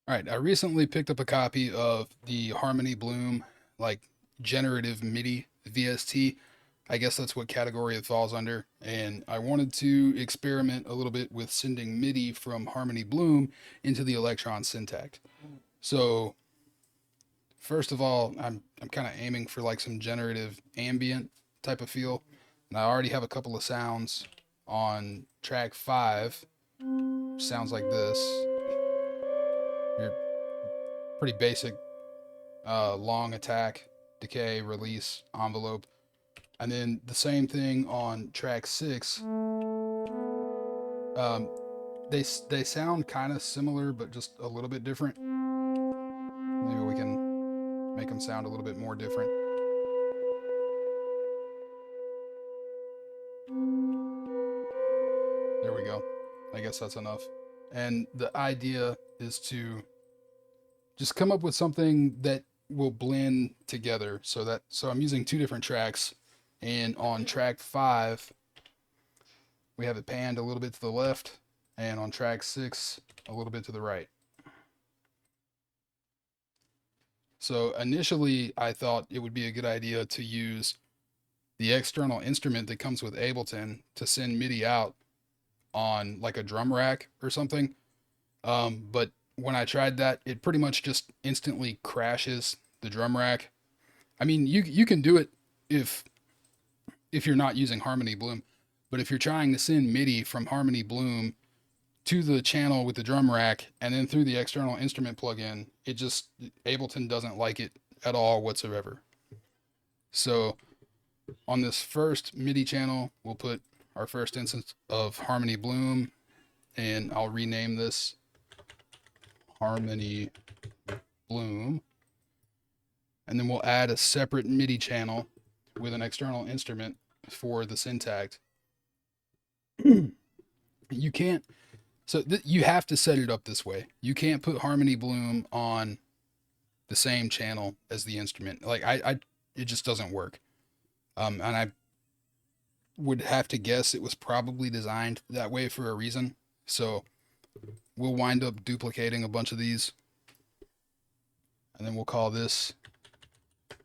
All right, I recently picked up a copy of the Harmony Bloom, like generative MIDI VST. I guess that's what category it falls under. And I wanted to experiment a little bit with sending MIDI from Harmony Bloom into the Elektron Syntakt. So first of all, I'm kind of aiming for like some generative ambient type of feel. And I already have a couple of sounds on track 5. Sounds like this. Your pretty basic long attack, decay, release, envelope. And then the same thing on track 6. Um, they sound kind of similar, but just a little bit different. Maybe we can make them sound a little bit more different. There we go. I guess that's enough. And the idea is to just come up with something that will blend together. So I'm using two different tracks, and on track 5, we have it panned a little bit to the left, and on track 6, a little bit to the right. So initially, I thought it would be a good idea to use the external instrument that comes with Ableton to send MIDI out on like a drum rack or something. But when I tried that, it pretty much just instantly crashes the drum rack. I mean, you can do it if you're not using Harmony Bloom, but if you're trying to send MIDI from Harmony Bloom to the channel with the drum rack and then through the external instrument plugin, it just Ableton doesn't like it at all whatsoever. So on this first MIDI channel, we'll put our first instance of Harmony Bloom, and I'll rename this Harmony Bloom. And then we'll add a separate MIDI channel with an external instrument for the Syntakt. You can't, so you have to set it up this way. You can't put Harmony Bloom on the same channel as the instrument. Like it just doesn't work. And I would have to guess it was probably designed that way for a reason. So we'll wind up duplicating a bunch of these, and then we'll call this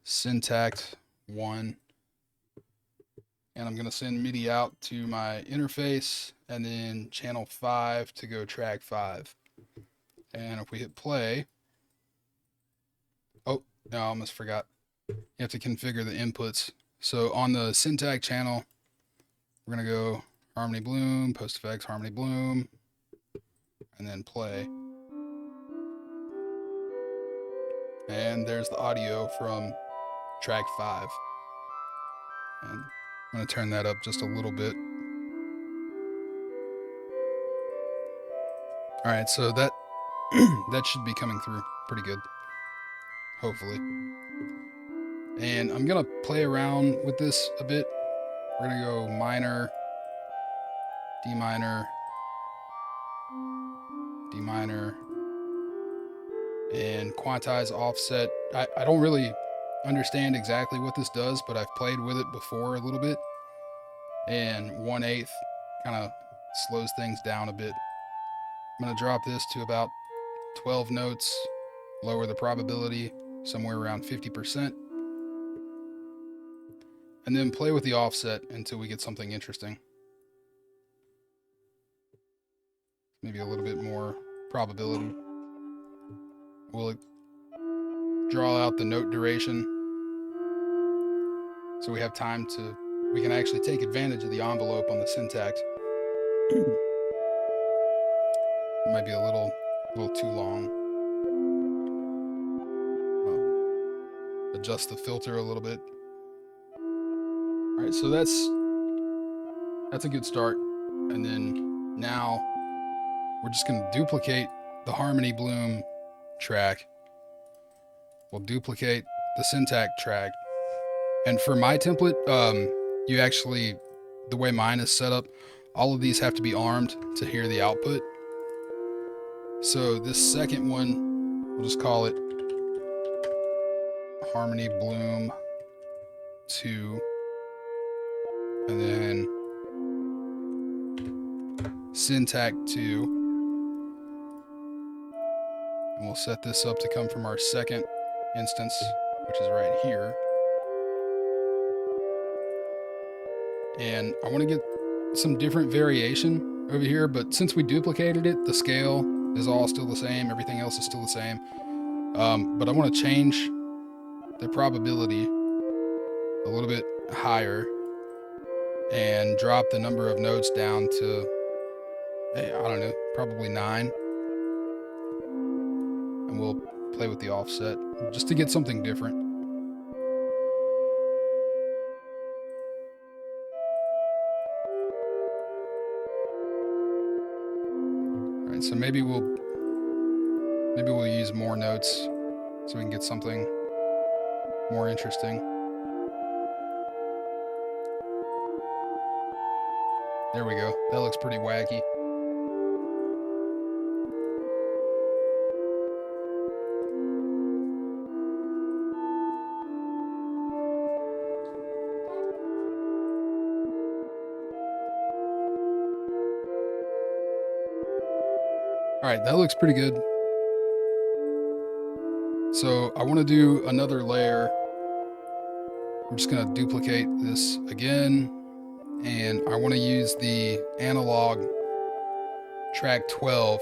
Syntakt 1. And I'm going to send MIDI out to my interface, and then channel 5 to go track 5. And if we hit play, oh, no, I almost forgot. You have to configure the inputs. So on the Syntakt channel, we're going to go Harmony Bloom, Post Effects, Harmony Bloom, and then play. And there's the audio from track 5. And I'm going to turn that up just a little bit. All right, so that that should be coming through pretty good, hopefully. And I'm going to play around with this a bit. We're going to go minor, D minor, D minor, and Quantize Offset. I don't really understand exactly what this does, but I've played with it before a little bit. And 1/8 kind of slows things down a bit. I'm going to drop this to about 12 notes, lower the probability somewhere around 50%, and then play with the offset until we get something interesting. Maybe a little bit more probability. We'll draw out the note duration so we have time to, we can actually take advantage of the envelope on the Syntakt. It might be a little too long. Adjust the filter a little bit. All right, so that's a good start. And then now we're just going to duplicate the Harmony Bloom track. We'll duplicate the Syntakt track. And for my template, you actually, the way mine is set up, all of these have to be armed to hear the output. So this second one, we'll just call it Harmony Bloom 2. And then Syntakt 2. And we'll set this up to come from our second instance, which is right here. And I want to get some different variation over here, but since we duplicated it, the scale is all still the same. Everything else is still the same. But I want to change the probability a little bit higher and drop the number of notes down to, I don't know, probably 9. And we'll play with the offset just to get something different. All right, so maybe we'll use more notes so we can get something more interesting. There we go. That looks pretty wacky. All right, that looks pretty good. So I want to do another layer. I'm just going to duplicate this again, and I want to use the analog track 12.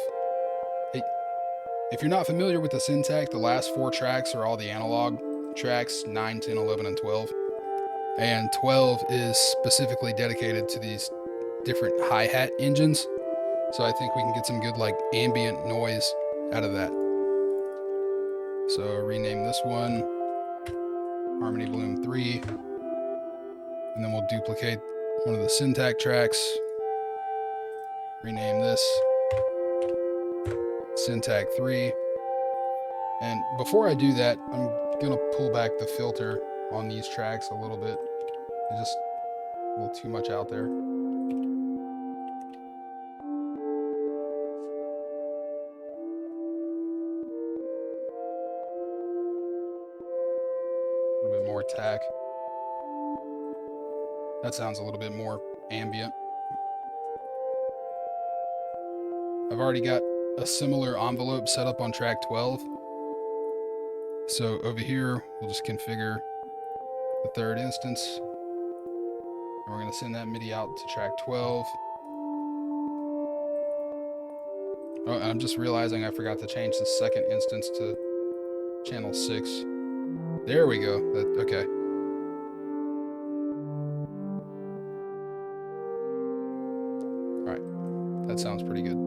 If you're not familiar with the Syntakt, the last 4 tracks are all the analog tracks, 9, 10, 11, and 12. And 12 is specifically dedicated to these different hi-hat engines. So I think we can get some good like ambient noise out of that. So rename this one Harmony Bloom 3. And then we'll duplicate one of the Syntakt tracks. Rename this Syntakt 3. And before I do that, I'm gonna pull back the filter on these tracks a little bit. There's just a little too much out there. A little bit more attack. That sounds a little bit more ambient. I've already got a similar envelope set up on track 12. So over here, we'll just configure the third instance. And we're going to send that MIDI out to track 12. Oh, and I'm just realizing I forgot to change the second instance to channel 6. There we go. Okay. All right. That sounds pretty good.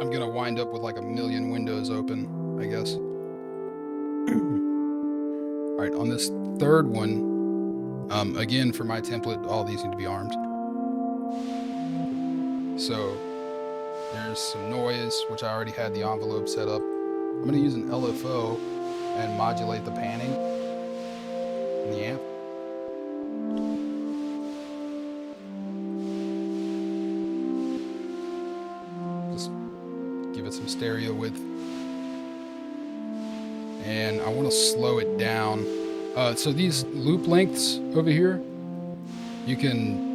I'm going to wind up with like a million windows open, I guess. All right, on this third one, again, for my template, all these need to be armed. So there's some noise, which I already had the envelope set up. I'm going to use an LFO and modulate the panning in the amp. Just give it some stereo width. And I want to slow it down. So these loop lengths over here, you can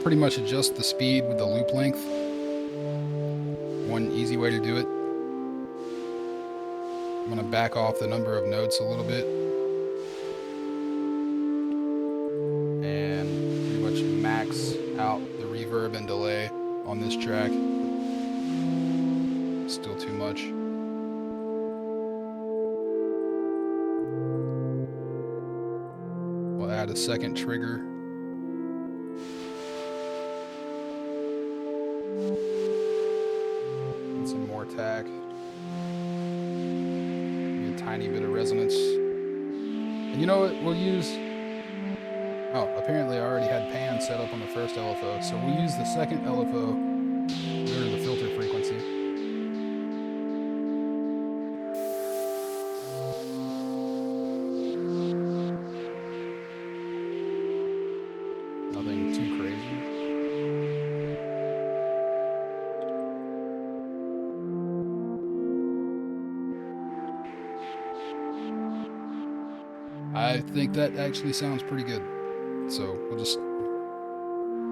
pretty much adjust the speed with the loop length. One easy way to do it. I'm going to back off the number of notes a little bit. And pretty much max out the reverb and delay on this track. Still too much. We'll add a second trigger. And some more attack. Maybe a tiny bit of resonance. And you know what we'll use? Oh, apparently I already had pan set up on the first LFO. So we'll use the second LFO, go to the filter frequency. Nothing too crazy. I think that actually sounds pretty good. So we'll just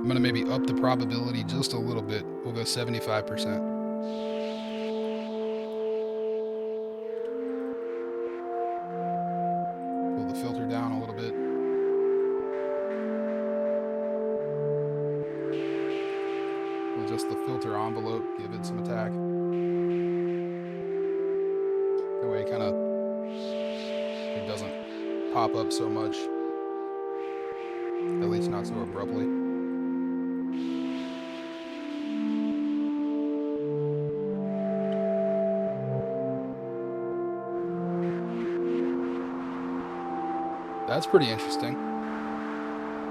I'm gonna maybe up the probability just a little bit. We'll go 75%. Pull the filter down a little bit. We'll adjust the filter envelope, give it some attack. That way it doesn't pop up so much. At least not so abruptly. That's pretty interesting.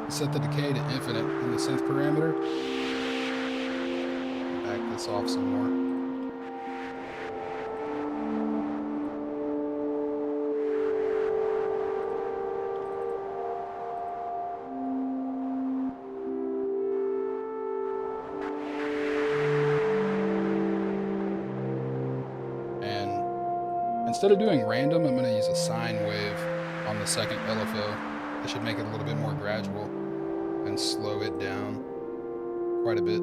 Set the decay to infinite in the synth parameter. Back this off some more. And instead of doing random, I'm going to use a sine wave on the second LFO. That should make it a little bit more gradual and slow it down quite a bit.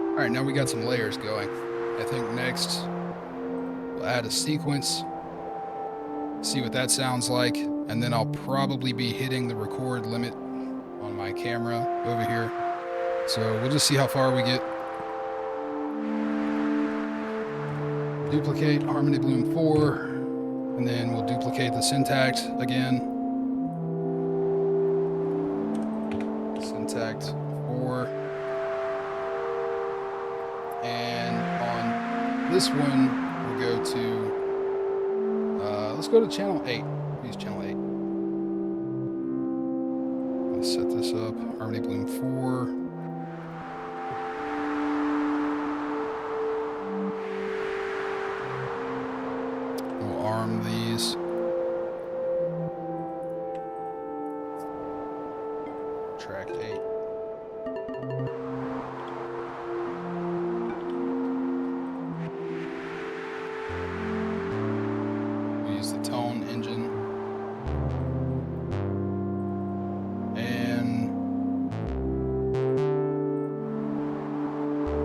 All right, now we got some layers going. I think next we'll add a sequence, see what that sounds like, and then I'll probably be hitting the record limit on my camera over here. So we'll just see how far we get. Duplicate Harmony Bloom 4, and then we'll duplicate the Syntakt again. Syntakt 4. And on this one, we'll go to, let's go to channel 8. Use channel 8. Let's set this up. Harmony Bloom 4. Arm these. Track 8. We use the tone engine. And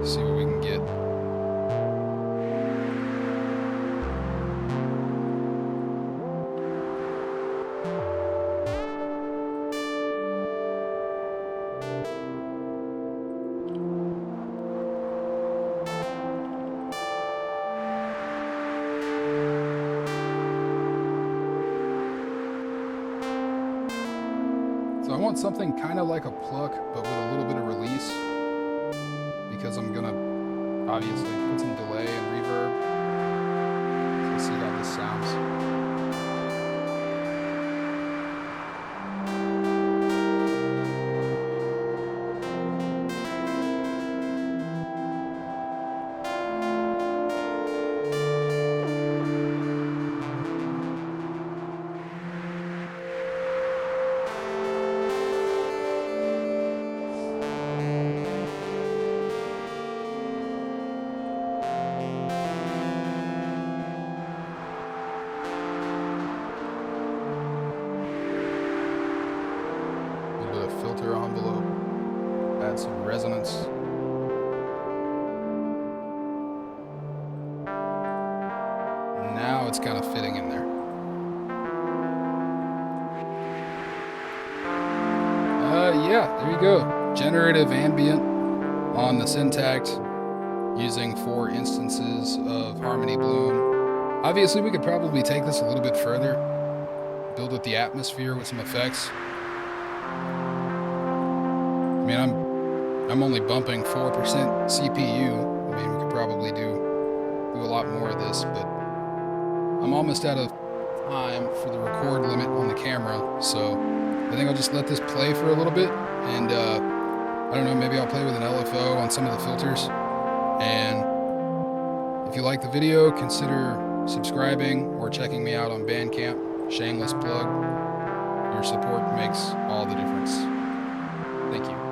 see what we can get. So I want something kind of like a pluck, but with a little bit of release, because I'm gonna obviously put some delay and reverb. So let's see how this sounds. Filter envelope, add some resonance. Now it's kind of fitting in there. Yeah, there you go. Generative Ambient on the Syntakt using 4 instances of Harmony Bloom. Obviously, we could probably take this a little bit further, build with the atmosphere with some effects. I mean, I'm only bumping 4% CPU. I mean, we could probably do a lot more of this, but I'm almost out of time for the record limit on the camera, so I think I'll just let this play for a little bit, and I don't know, maybe I'll play with an LFO on some of the filters. And if you like the video, consider subscribing or checking me out on Bandcamp. Shameless plug. Your support makes all the difference. Thank you.